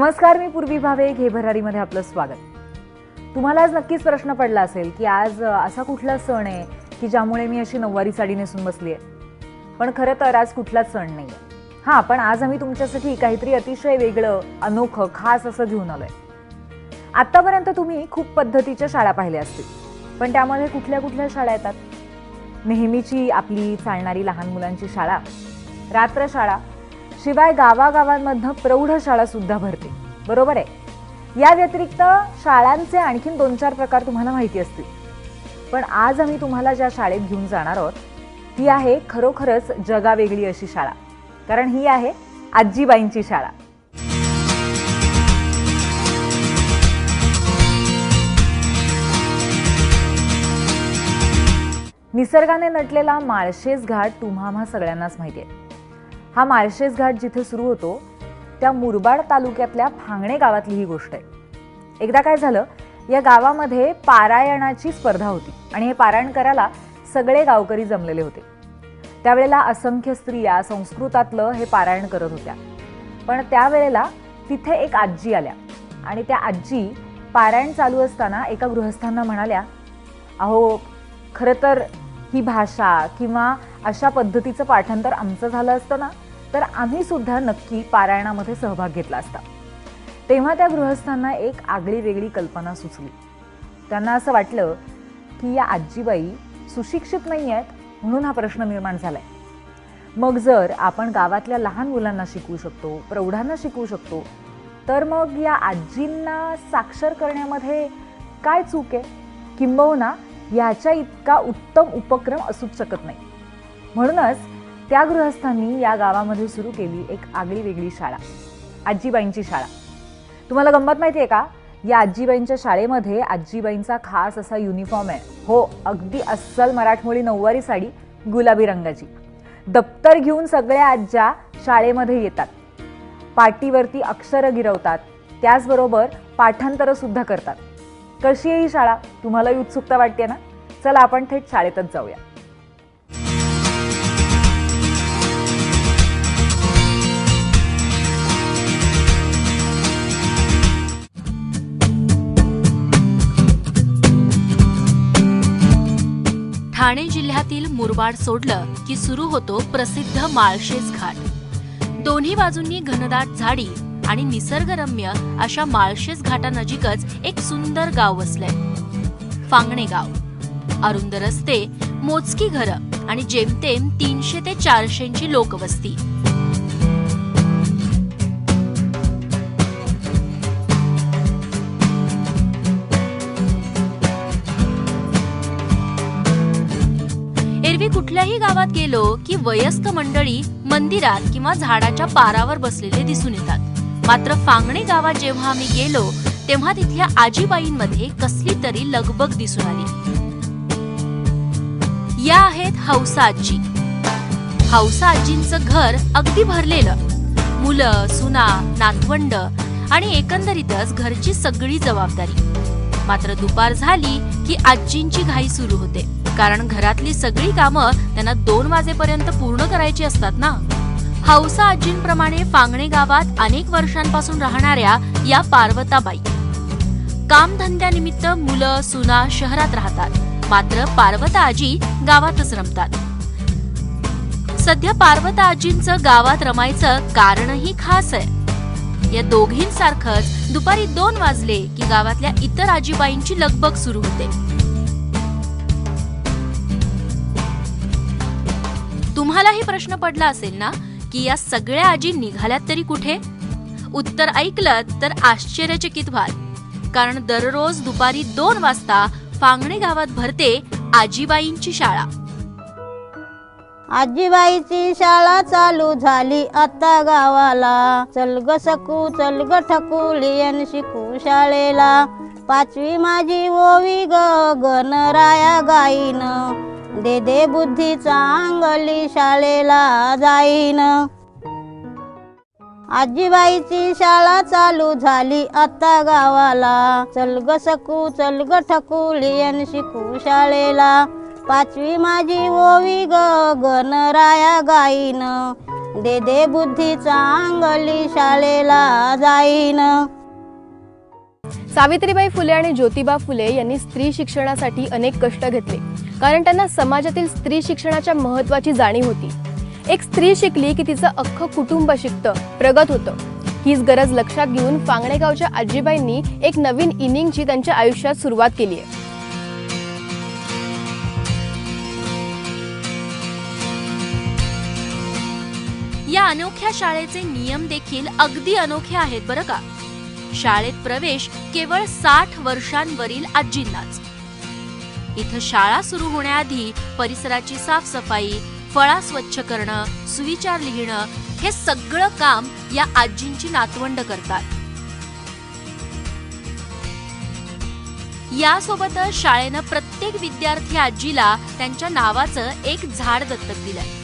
नमस्कार, मी पूर्वी भावे. घे भरारीमध्ये आपलं स्वागत. तुम्हाला आज नक्कीच प्रश्न पडला असेल की आज असा कुठला सण आहे की ज्यामुळे मी अशी नऊवारी साडी नेसून बसली आहे. पण खरं तर आज कुठलाच सण नाही आहे. हां, पण आज आम्ही तुमच्यासाठी काहीतरी अतिशय वेगळं, अनोखं, खास असं घेऊन आलोय. आत्तापर्यंत तुम्ही खूप पद्धतीच्या शाळा पाहिल्या असतील, पण त्यामध्ये कुठल्या कुठल्या शाळा येतात? नेहमीची आपली चालणारी लहान मुलांची शाळा, रात्रशाळा, शिवाय गावागावांमधनं प्रौढशाळा सुद्धा भरते. बरोबर आहे. या व्यतिरिक्त शाळांचे आणखीन 2-4 प्रकार तुम्हाला माहिती असतील. पण आज आम्ही तुम्हाला ज्या शाळेत घेऊन जाणार आहोत ती आहे खरोखरच जगावेगळी अशी शाळा. कारण ही आहे आजीबाईंची शाळा. निसर्गाने नटलेला माळशेज घाट तुम्हा सगळ्यांनाच माहिती आहे. हा माळशेज घाट जिथे सुरू होतो त्या मुरबाड तालुक्यातल्या फांगणे गावातली ही गोष्ट आहे. एकदा काय झालं, या गावामध्ये पारायणाची स्पर्धा होती आणि हे पारायण करायला सगळे गावकरी जमलेले होते. त्यावेळेला असंख्य स्त्रिया संस्कृतातलं हे पारायण करत होत्या. पण त्यावेळेला तिथे एक आजी आल्या आणि त्या आजी पारायण चालू असताना एका गृहस्थांना म्हणाल्या, अहो, खरं तर ही भाषा किंवा अशा पद्धतीचं पाठांतर आमचं झालं असतं ना, तर आम्ही सुद्धा नक्की पारायणामध्ये सहभाग घेतला असता. तेव्हा त्या गृहस्थांना एक आगळी वेगळी कल्पना सुचली. त्यांना असं वाटलं की या आजीबाई सुशिक्षित नाही आहेत म्हणून हा प्रश्न निर्माण झालाय. मग जर आपण गावातल्या लहान मुलांना शिकवू शकतो, प्रौढांना शिकवू शकतो, तर मग या आजींना साक्षर करण्यामध्ये काय चूक आहे? किंबहुना याच्या इतका उत्तम उपक्रम असूच शकत नाही. म्हणूनच त्या गृहस्थांनी या गावामध्ये सुरू केली एक आगळी वेगळी शाळा, आजीबाईंची शाळा. तुम्हाला गंमत माहिती आहे का? या आजीबाईंच्या शाळेमध्ये आजीबाईंचा खास असा युनिफॉर्म आहे. हो, अगदी अस्सल मराठमोळी नऊवारी साडी, गुलाबी रंगाची. दप्तर घेऊन सगळ्या आज्या शाळेमध्ये येतात. पाटीवरती अक्षरं गिरवतात, त्याचबरोबर पाठांतरं सुद्धा करतात. कशी आहे ही शाळा? तुम्हाला उत्सुकता वाटते ना? चला आपण थेट शाळेतच जाऊया. ठाणे जिल्ह्यातील मुरबाड सोडलं की सुरू होतो प्रसिद्ध माळशेज घाट. दोन्ही बाजूंनी घनदाट झाडी आणि निसर्गरम्य अशा माळशेज घाटानजीकच एक सुंदर गाव वसलंय, फांगणे गाव. अरुंद रस्ते, मोजकी घरं आणि जेमतेम 300 ते 400 लोकवस्ती. एरवी कुठल्याही गावात गेलो की वयस्क मंडळी मंदिरात किंवा झाडाच्या पारावर बसलेले दिसून येतात. मात्र फांगणे गावात जेव्हा आम्ही गेलो तेव्हा तिथल्या आजीबाईंमध्ये कसली तरी लगबग दिसून आली. या आहेत हौसा आजी. हौसा आजींचं घर अगदी भरलेलं. मुलं, सुना, नातवंड आणि एकंदरीतच घरची सगळी जबाबदारी. मात्र दुपार झाली की आजींची घाई सुरू होते, कारण घरातली सगळी कामं त्यांना 2 वाजेपर्यंत पूर्ण करायची असतात ना. हौसा आजींप्रमाणे फांगणे गावात अनेक वर्षांपासून राहणाऱ्या या पार्वताबाई कामधंद्यानिमित्त मुलं, सुना शहरात राहतात. मात्र पार्वता आजी गावातच रमतात. सध्या पार्वता आजींचं गावात रमायचं कारणही खास आहे. या दोघींसारखंच दुपारी 2 वाजले की गावातल्या इतर आजीबाईंची लगबग सुरू होते. तुम्हालाही प्रश्न पडला असेल ना की या सगळ्या आजी निघाल्यात तरी कुठे? उत्तर ऐकलं तर आश्चर्यचकित व्हाल, कारण दररोज दुपारी 2 वाजता फांगणे गावात भरते आजीबाईंची शाळा. आजीबाईची शाळा चालू झाली आता गावाला. चल ग सकू, चल ग ठकुलियन शिकू शाळेला. 5वी माझी ओवी ग गणराया गाईन. दे दे बुद्धी चांगली शाळेला जाईन. आजीबाईची शाळा चालू झाली आता गावाला. चल ग सकू, चल ग ठकुलियन शिकू शाळेला. 5वी माझी ओवी ग गणराया गाईन. दे दे बुद्धी चांगली शाळेला जाईन. सावित्रीबाई फुले आणि ज्योतिबा फुले यांनी स्त्री शिक्षणासाठी अनेक कष्ट घेतले, कारण त्यांना समाजातील स्त्री शिक्षणाच्या महत्त्वाची जाणीव होती. एक स्त्री शिकली की तिचं अख्खं कुटुंब शिकतं, प्रगत होतं. हीच गरज लक्षात घेऊन फांगणेगावच्या आजीबाईंनी एक नवीन इनिंगची त्यांच्या आयुष्यात सुरुवात केली आहे. या अनोख्या शाळेचे नियम देखील अगदी अनोखे आहेत बरं का. शाळेत प्रवेश केवळ 60 वर्षांवरील आजींनाच. इथं शाळा सुरू होण्याआधी परिसराची साफसफाई, फळा स्वच्छ करणं, सुविचार लिहिणं हे सगळं काम या आजींची नातवंड करतात. यासोबतच शाळेनं प्रत्येक विद्यार्थी आजीला त्यांच्या नावाचं एक झाड दत्तक दिलंय,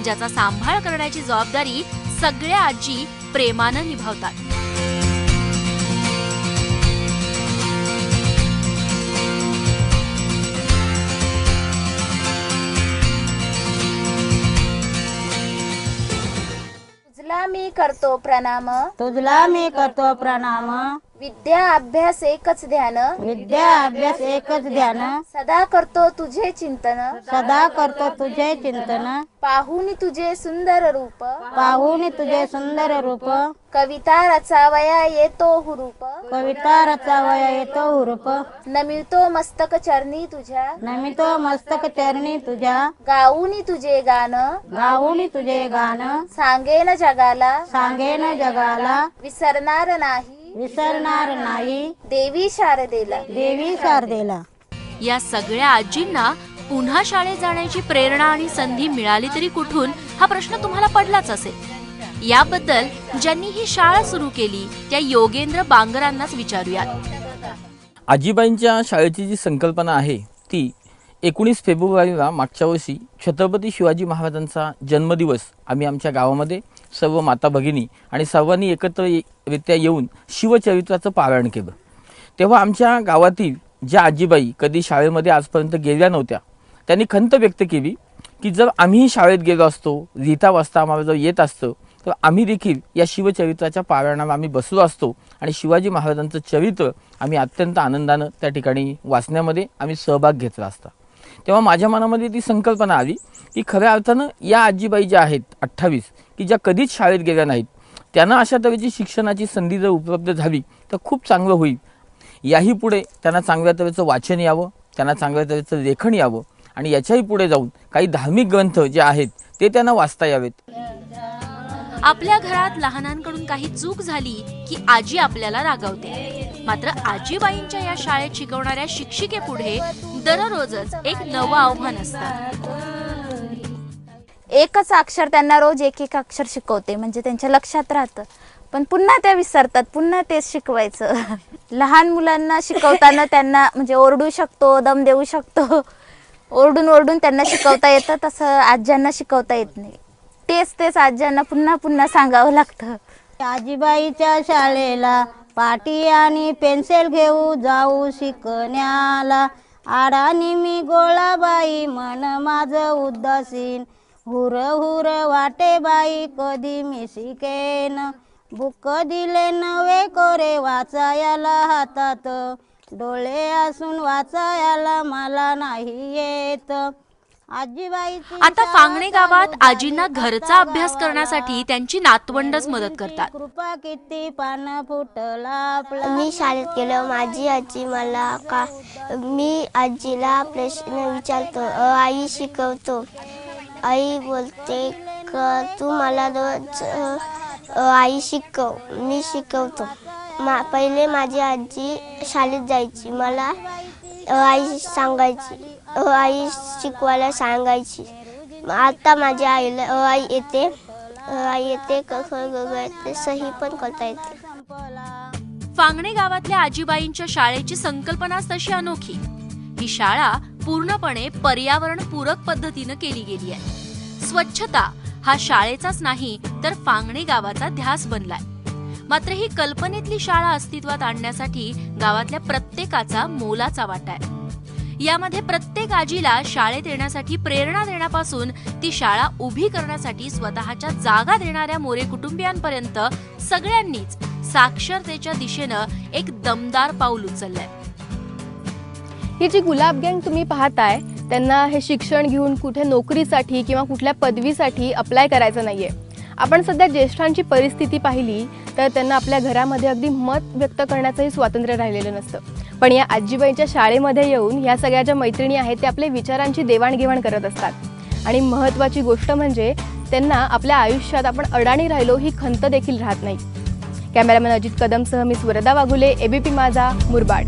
ज्याचा सांभाळ करण्याची जबाबदारी सगळ्या आजी प्रेमानं निभावतात. तुझला मी करतो प्रणाम, तुझला मी करतो प्रणाम. विद्या अभ्यास एकच ध्यान, विद्या अभ्यास एकच ध्यान. सदा करतो तुझे चिंतन, सदा करतो तुझे चिंतन. पाहून तुझे सुंदर रूप, पाहून तुझे सुंदर रूप. कविता रचावया येतो हुरूप, कविता रचावया येतो हुरूप. नमितो मस्तक चरणी तुझ्या, नमितो मस्तक चरणी तुझ्या. गाऊनी तुझे गान, गाऊन तुझे गान. सांगेन जगाला, सांगेन जगाला. विसरणार नाही, विसरणार नाही. देवी शारदेला. देवी शारदेला. या सगळ्या आजींना पुन्हा शाळेत जाण्याची प्रेरणा आणि संधी मिळाली तरी कुठून, हा प्रश्न तुम्हाला पडलाच असेल. याबद्दल ज्यांनी ही शाळा सुरू केली त्या योगेंद्र बांगरांनाच विचारूयात. आजीबाईंच्या शाळेची जी संकल्पना आहे ती 19 फेब्रुवारीला मागच्या वर्षी छत्रपती शिवाजी महाराजांचा जन्मदिवस आम्ही आमच्या गावामध्ये सर्व माता भगिनी आणि सर्वांनी एकत्ररित्या येऊन शिवचरित्राचं पारायण केलं. तेव्हा आमच्या गावातील ज्या आजीबाई कधी शाळेमध्ये आजपर्यंत गेल्या नव्हत्या त्यांनी खंत व्यक्त केली की जर आम्ही शाळेत गेलो असतो, लिहिता वाचता आम्हाला जर येत असतं तर आम्ही देखील या शिवचरित्राच्या पारायणाला आम्ही बसलो असतो आणि शिवाजी महाराजांचं चरित्र आम्ही अत्यंत आनंदानं त्या ठिकाणी वाचण्यामध्ये आम्ही सहभाग घेतला असता. तेव्हा माझ्या मनामध्ये ती संकल्पना आली की खऱ्या अर्थानं या आजीबाई ज्या आहेत 28 की ज्या कधीच शाळेत गेल्या नाहीत, त्यांना अशा तऱ्हेची शिक्षणाची संधी जर उपलब्ध झाली तर खूप चांगलं होईल. याही पुढे त्यांना चांगल्या तऱ्हेचं वाचन यावं, त्यांना चांगल्या तऱ्हेचं लेखन यावं आणि याच्याही पुढे जाऊन काही धार्मिक ग्रंथ जे आहेत ते त्यांना वाचता यावेत. आपल्या घरात लहानांकडून काही चूक झाली की आजी आपल्याला रागवते, मात्र आजीबाईंच्या या शाळेत शिकवणाऱ्या शिक्षिकेपुढे दररोजच एक नवं आव्हान असतं. एकच अक्षर त्यांना रोज एक एक अक्षर शिकवते, म्हणजे त्यांच्या लक्षात राहतं, पण पुन्हा त्या विसरतात, पुन्हा तेच शिकवायचं. लहान मुलांना शिकवताना त्यांना म्हणजे ओरडू शकतो, दम देऊ शकतो, ओरडून ओरडून त्यांना शिकवता येतं, तसं आज्यांना शिकवता येत नाही. तेच तेच आज्यांना पुन्हा पुन्हा सांगावं लागतं. आजीबाईच्या शाळेला पाटी आणि पेन्सिल घेऊ जाऊ शिकण्याला. आडानी मी गोळाबाई मन माझं उदासीन. हुर हुर वाटे बाई कधी मी शिकेन. बुक दिले नवे कोरे वाचायला हातात. डोळे असून वाचायला मला नाही येत. आता फांगणे गावात आजींना घरचा अभ्यास करण्यासाठी त्यांची नातवंडच मदत करतात. कृपा किती पान फुटला. मी शाळेत गेलो, माझी आजी मला मी आजीला प्रश्न विचारतो, आई शिकवतो. आई बोलते तू मला रोज आई शिकव. मी शिकवतो. पहिले माझी आजी शाळेत जायची, मला आई सांगायची, आई शिकवायला सांगायची. आता माझ्या आईला आई येते, सही पण करता येते. फांगणे गावातल्या आजीबाईंच्या शाळेची संकल्पनाच तशी अनोखी. ही शाळा पूर्णपणे पर्यावरण पूरक पद्धतीनं केली गेली आहे. स्वच्छता हा शाळेचाच नाही तर फांगणे गावाचा ध्यास बनलाय. मात्र ही कल्पनेतली शाळा अस्तित्वात आणण्यासाठी गावातल्या प्रत्येकाचा मोलाचा वाटा आहे. यामध्ये प्रत्येक आजीला शाळेत येण्यासाठी प्रेरणा देण्यापासून ती शाळा उभी करण्यासाठी स्वतःच्या जागा देणाऱ्या मोरे कुटुंबियांपर्यंत सगळ्यांनीच साक्षरतेच्या दिशेनं एक दमदार पाऊल उचललंय. ही जी गुलाब गँग तुम्ही पाहताय त्यांना हे शिक्षण घेऊन कुठे नोकरीसाठी किंवा कुठल्या पदवीसाठी अप्लाय करायचं नाहीये. आपण सध्या ज्येष्ठांची परिस्थिती पाहिली तर त्यांना आपल्या घरामध्ये अगदी मत व्यक्त करण्याचंही स्वातंत्र्य राहिलेलं नसतं. पण या आजीबाईंच्या शाळेमध्ये येऊन ह्या सगळ्या ज्या मैत्रिणी आहेत ते आपल्या विचारांची देवाणघेवाण करत असतात. आणि महत्त्वाची गोष्ट म्हणजे त्यांना आपल्या आयुष्यात आपण अडाणी राहिलो ही खंत देखील राहत नाही. कॅमेरामॅन अजित कदमसह मी वरदा वाघुले, एबीपी माझा, मुरबाड.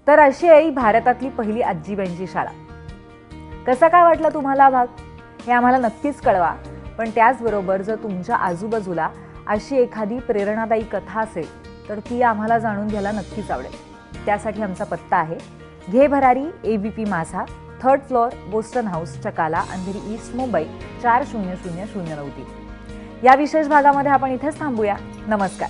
तर अशी आहे भारतातली पहिली आजीबाईंची शाळा. कसा काय वाटला तुम्हाला हा भाग हे आम्हाला नक्कीच कळवा. पण त्याचबरोबर जर तुमच्या आजूबाजूला अशी एखादी प्रेरणादायी कथा असेल तर ती आम्हाला जाणून घ्यायला नक्कीच आवडेल. त्यासाठी आमचा पत्ता आहे घे भरारी, ABP Majha, 3rd floor, Boston House, Chakala, Andheri east, Mumbai 400093. या विशेष भागामध्ये आपण इथेच थांबूया. नमस्कार.